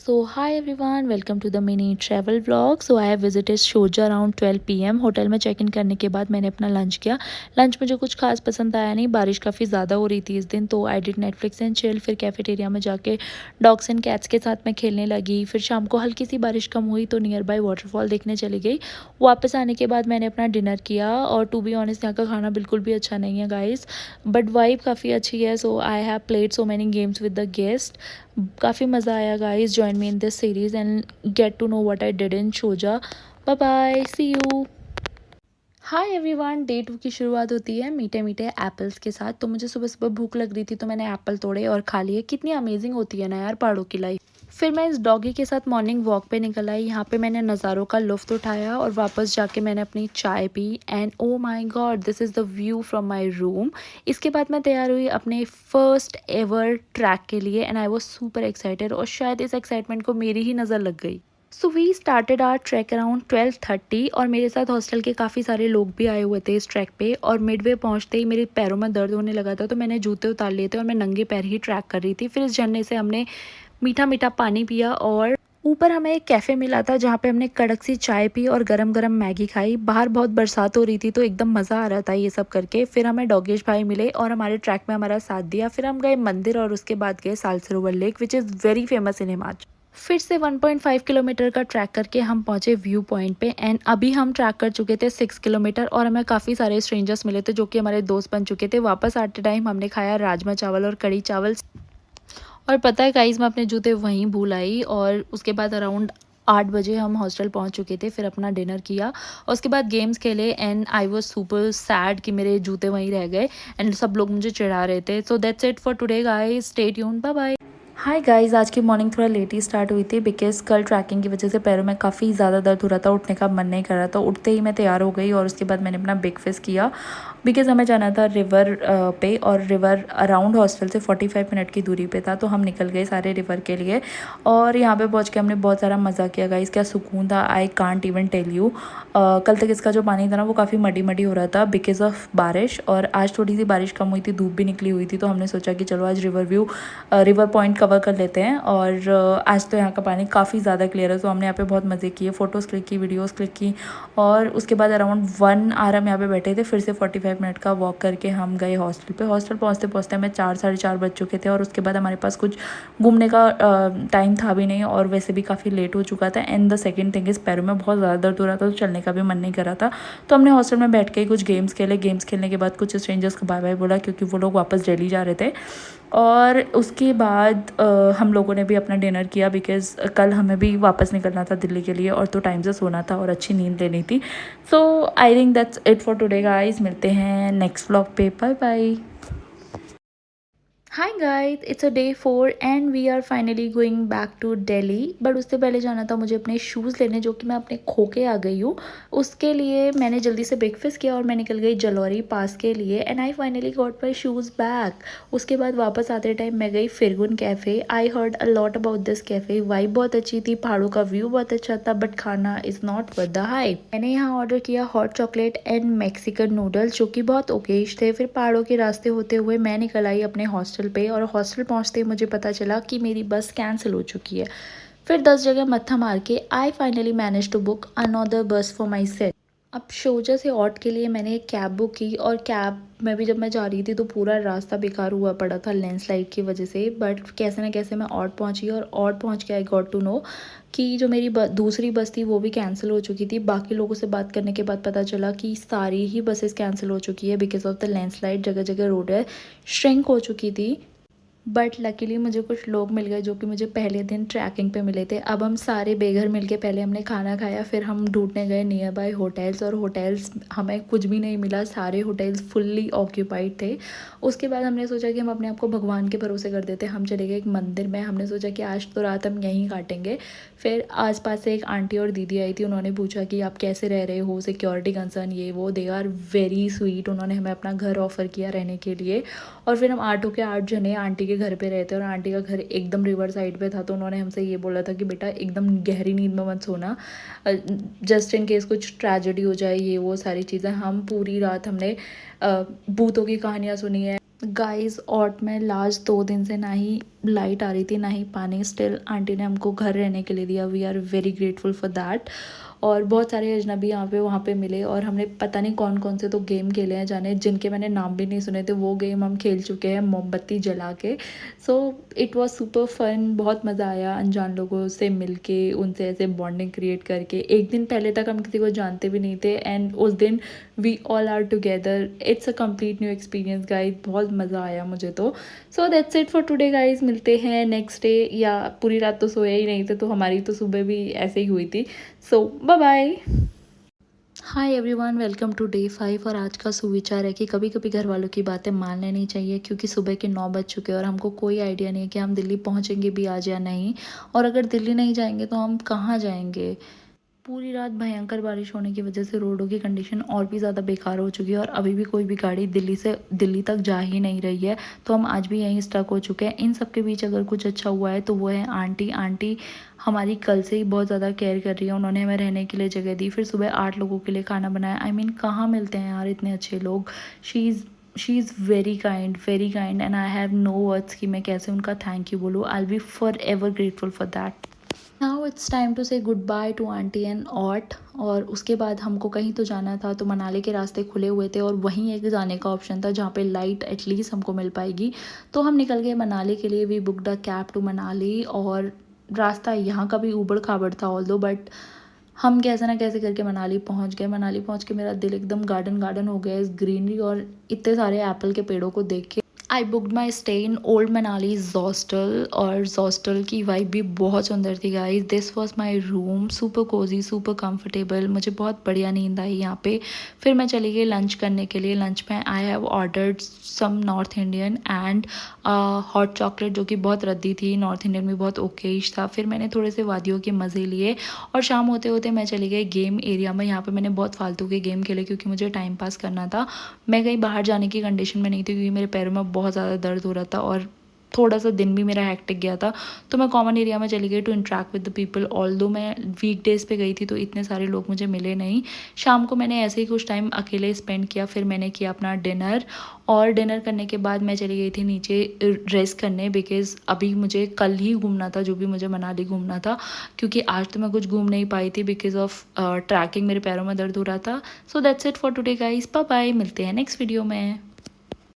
So hi everyone, welcome to the mini travel vlog. So I have visited Sharjah around 12 PM. Hotel में check in करने के बाद मैंने अपना lunch किया. लंच मुझे कुछ खास पसंद आया नहीं, बारिश काफ़ी ज़्यादा हो रही थी इस दिन, तो I did Netflix and chill. फिर कैफेटेरिया में जाके डॉग्स एंड कैट्स के साथ मैं खेलने लगी. फिर शाम को हल्की सी बारिश कम हुई तो नियर बाय वाटरफॉल देखने चली गई. वापस आने के बाद मैंने अपना डिनर किया और टू बी ऑनेस्ट यहाँ का खाना बिल्कुल भी अच्छा नहीं है गाइज़, बट वाइब काफ़ी अच्छी है. So I have played so many games with the guest. काफ़ी मज़ा आया guys. Join me in this series and get to know what I did in Shoja. Bye bye, see you. Hi everyone, day 2 की शुरुआत होती है मीठे मीठे apples के साथ. तो मुझे सुबह सुबह भूख लग रही थी तो मैंने एप्पल तोड़े और खा लिए. कितनी अमेजिंग होती है ना यार पहाड़ों की लाइफ. फिर मैं इस डॉगी के साथ मॉर्निंग वॉक पे निकल आई. यहाँ पे मैंने नज़ारों का लुत्फ़ उठाया और वापस जाके मैंने अपनी चाय P. And oh my God, this is the view from my room. इसके बाद मैं तैयार हुई अपने फर्स्ट एवर ट्रैक के लिए and I was super excited. और शायद इस एक्साइटमेंट को मेरी ही नज़र लग गई. So we started our track around 12:30 और मेरे साथ हॉस्टल के काफ़ी सारे लोग भी आए हुए थे इस ट्रैक पे. और मिडवे पहुंचते ही मेरे पैरों में दर्द होने लगा था तो मैंने जूते उतार लिए थे और मैं नंगे पैर ही ट्रैक कर रही थी. फिर इस झरने से हमने मीठा मीठा पानी पिया और ऊपर हमें एक कैफ़े मिला था जहाँ पे हमने कड़क सी चाय पी और गरम गरम मैगी खाई. बाहर बहुत बरसात हो रही थी तो एकदम मज़ा आ रहा था ये सब करके. फिर हमें डॉगेश भाई मिले और हमारे ट्रैक में हमारा साथ दिया. फिर हम गए मंदिर और उसके बाद गए Salsarovar lake which is very famous in Himachal. फिर से 1.5 किलोमीटर का ट्रैक करके हम पहुंचे व्यू पॉइंट पे. एंड अभी हम ट्रैक कर चुके थे 6 किलोमीटर और हमें काफ़ी सारे स्ट्रेंजर्स मिले थे जो कि हमारे दोस्त बन चुके थे. वापस आते टाइम हमने खाया राजमा चावल और कड़ी चावल. और पता है गाइस, मैं अपने जूते वहीं भूल आई और उसके बाद अराउंड 8 बजे हम हॉस्टल पहुंच चुके थे. फिर अपना डिनर किया और उसके बाद गेम्स खेले and I was super sad कि मेरे जूते वहीं रह गए एंड सब लोग मुझे चिढ़ा रहे थे. So that's it for today guys, stay tuned, bye bye. Hi guys, आज की मॉर्निंग थोड़ा लेट ही स्टार्ट हुई थी बिकॉज कल ट्रैकिंग की वजह से पैरों में काफ़ी ज़्यादा दर्द हो रहा था. उठने का मन नहीं कर रहा था. उठते ही मैं तैयार हो गई और उसके बाद मैंने अपना ब्रेकफास्ट किया बिकॉज हमें जाना था रिवर पे. और रिवर अराउंड हॉस्टल से 45 मिनट की दूरी पे था तो हम निकल गए सारे रिवर के लिए. और यहाँ पे पहुँच के हमने बहुत सारा मज़ा किया गाइस. क्या सुकून था, I can't even tell you. कल तक इसका जो पानी था ना वो काफ़ी मडी मडी हो रहा था बिकॉज ऑफ बारिश. और आज थोड़ी सी बारिश कम हुई थी, धूप भी निकली हुई थी तो हमने सोचा कि चलो आज रिवर पॉइंट कवर कर लेते हैं. और आज तो यहाँ का पानी काफ़ी ज़्यादा क्लियर है तो हमने यहाँ पे बहुत मज़े किए, फ़ोटोज़ क्लिक की, वीडियोज़ क्लिक की. और उसके बाद अराउंड 1 आवर हम यहाँ पे बैठे थे. फिर से 45 मिनट का वॉक करके हम गए हॉस्टल पे. हॉस्टल पहुँचते पहुँचते हमें 4 साढ़े 4 बज चुके थे और उसके बाद हमारे पास कुछ घूमने का टाइम था भी नहीं और वैसे भी काफ़ी लेट हो चुका था. And the second thing is पैरों में बहुत ज़्यादा दर्द हो रहा था तो चलने का भी मन नहीं कर रहा था. तो हमने हॉस्टल में बैठ के कुछ गेम्स खेले. गेम्स खेलने के बाद कुछ स्ट्रेंजर्स को बाय बाय बोला क्योंकि वो लोग वापस दिल्ली जा रहे थे. और उसके बाद हम लोगों ने भी अपना डिनर किया बिकॉज़ कल हमें भी वापस निकलना था दिल्ली के लिए और तो टाइम से सोना था और अच्छी नींद लेनी थी. So I think that's it for today guys. मिलते हैं नेक्स्ट व्लॉग पे. Bye bye. Hi guys, it's a day 4 and we are finally going back to Delhi. But उससे पहले जाना था मुझे अपने शूज़ लेने जो कि मैं अपने खो के आ गई हूँ. उसके लिए मैंने जल्दी से ब्रेकफास्ट किया और मैं निकल गई जलौरी पास के लिए and I finally got my shoes back. उसके बाद वापस आते टाइम मैं गई Firgun cafe. I heard a lot about this cafe. Vibe बहुत अच्छी थी, पहाड़ों का व्यू बहुत अच्छा था, बट खाना is not worth the hype. मैंने यहाँ ऑर्डर किया hot chocolate and Mexican noodles जो कि बहुत ओकेश थे. फिर पहाड़ों के रास्ते होते हुए मैं निकल आई अपने हॉस्टल पे और हॉस्टल पहुंचते ही मुझे पता चला कि मेरी बस कैंसिल हो चुकी है. फिर 10 जगह मत्था मार के I finally manage to book another bus for my seat. अब शोजा से ऑट के लिए मैंने एक कैब बुक की और कैब में भी जब मैं जा रही थी तो पूरा रास्ता बेकार हुआ पड़ा था लैंडस्लाइड की वजह से. बट कैसे ना कैसे मैं ऑट पहुंची और ऑट पहुंच के आई गॉट टू नो कि जो मेरी दूसरी बस थी वो भी कैंसिल हो चुकी थी. बाकी लोगों से बात करने के बाद पता चला कि सारी ही बसेस कैंसिल हो चुकी है बिकॉज ऑफ द लैंडस्लाइड. जगह जगह रोड है श्रिंक हो चुकी थी. बट लकीली मुझे कुछ लोग मिल गए जो कि मुझे पहले दिन ट्रैकिंग पे मिले थे. अब हम सारे बेघर मिल के पहले हमने खाना खाया, फिर हम ढूंढने गए नियर बाय होटल्स और होटल्स हमें कुछ भी नहीं मिला. सारे होटल्स फुल्ली ऑक्यूपाइड थे. उसके बाद हमने सोचा कि हम अपने आप को भगवान के भरोसे कर देते. हम चले गए एक मंदिर में. हमने सोचा कि आज तो रात हम यहीं काटेंगे. फिर आसपास से एक आंटी और दीदी आई थी. उन्होंने पूछा कि आप कैसे रह रहे हो, सिक्योरिटी कंसर्न ये वो. They are very sweet. उन्होंने हमें अपना घर ऑफ़र किया रहने के लिए. और फिर हम 8 के 8 जने आंटी के घर पे रहते और आंटी का घर एकदम रिवर साइड पे था. तो उन्होंने हमसे ये बोला था कि बेटा एकदम गहरी नींद में मत सोना, जस्ट इन केस कुछ ट्रेजेडी हो जाए ये वो सारी चीज़ें. हम पूरी रात हमने भूतों की कहानियाँ सुनी है, गाइस और मैं लास्ट 2 दिन से ना ही लाइट आ रही थी ना ही पानी। स्टिल आंटी ने हमको घर रहने के लिए दिया। We are very grateful for that. और बहुत सारे अजनबी यहाँ पे वहाँ पे मिले और हमने पता नहीं कौन कौन से तो गेम खेले हैं, जाने जिनके मैंने नाम भी नहीं सुने थे वो गेम हम खेल चुके हैं मोमबत्ती जला के। So it was super fun. बहुत मज़ा आया अनजान लोगों से मिल के, उनसे ऐसे बॉन्डिंग क्रिएट करके। एक दिन पहले तक हम किसी को जानते भी नहीं थे एंड उस दिन we all are together. It's a complete new experience guys. बहुत मज़ा आया मुझे तो। So that's it for today guys. मिलते हैं नेक्स्ट डे। या पूरी रात तो सोए ही नहीं थे तो हमारी तो सुबह भी ऐसे ही हुई थी। So bye bye. Hi everyone, welcome to day 5। और आज का सुविचार है कि कभी कभी घर वालों की बातें मान लेनी चाहिए, क्योंकि सुबह के 9 बज चुके हैं और हमको कोई आइडिया नहीं है कि हम दिल्ली पहुंचेंगे भी आज या नहीं। और अगर दिल्ली नहीं जाएंगे तो हम कहाँ जाएंगे। पूरी रात भयंकर बारिश होने की वजह से रोडों की कंडीशन और भी ज़्यादा बेकार हो चुकी है और अभी भी कोई भी गाड़ी दिल्ली से दिल्ली तक जा ही नहीं रही है। तो हम आज भी यहीं स्टक हो चुके हैं। इन सब के बीच अगर कुछ अच्छा हुआ है तो वो है आंटी। आंटी हमारी कल से ही बहुत ज़्यादा केयर कर रही है। उन्होंने हमें रहने के लिए जगह दी, फिर सुबह 8 लोगों के लिए खाना बनाया। आई मीन कहाँ मिलते हैं यार इतने अच्छे लोग। She is very kind and I have no words कि मैं कैसे उनका थैंक यू बोलूँ। I will be forever grateful for that. Now it's time to say goodbye to aunty and aunt. और उसके बाद हमको कहीं तो जाना था, तो मनाली के रास्ते खुले हुए थे और वहीं एक जाने का ऑप्शन था जहाँ पे लाइट एटलीस्ट हमको मिल पाएगी। तो हम निकल गए मनाली के लिए। We booked a cab to Manali. और रास्ता यहाँ का भी ऊबड़ खाबड़ था ऑल्दो, बट हम कैसे ना कैसे करके मनाली पहुँच गए। मनाली पहुँच के मेरा दिल एकदम गार्डन गार्डन हो गया इस ग्रीनरी और इतने सारे एप्पल के पेड़ों को देख के। I booked my stay in Old Manali hostel. और हॉस्टल की वाइब भी बहुत सुंदर थी guys. This was my room, super cosy, super comfortable. मुझे बहुत बढ़िया नींद आई यहाँ पे। फिर मैं चली गई लंच करने के लिए। लंच में I have ordered some North Indian and hot chocolate, जो कि बहुत रद्दी थी। नॉर्थ इंडियन भी बहुत ओकेश था। फिर मैंने थोड़े से वादियों के मज़े लिए और शाम होते होते मैं चली गई गेम एरिया में। यहाँ पे मैंने बहुत फालतू के गेम खेले क्योंकि मुझे टाइम पास करना था। मैं कहीं बाहर जाने की कंडीशन में नहीं थी क्योंकि मेरे पैरों में बहुत ज़्यादा दर्द हो रहा था और थोड़ा सा दिन भी मेरा हैक्टिक गया था। तो मैं कॉमन एरिया में चली गई to interact with the people. Although मैं वीक डेज़ पे गई थी तो इतने सारे लोग मुझे मिले नहीं। शाम को मैंने ऐसे ही कुछ टाइम अकेले स्पेंड किया। फिर मैंने किया अपना डिनर और डिनर करने के बाद मैं चली गई थी नीचे रेस्ट करने, बिकॉज़ अभी मुझे कल ही घूमना था जो भी मुझे मनाली घूमना था, क्योंकि आज तो मैं कुछ घूम नहीं पाई थी बिकॉज ऑफ ट्रैकिंग। मेरे पैरों में दर्द हो रहा था। So that's it for today guys. Bye bye. मिलते हैं नेक्स्ट वीडियो में।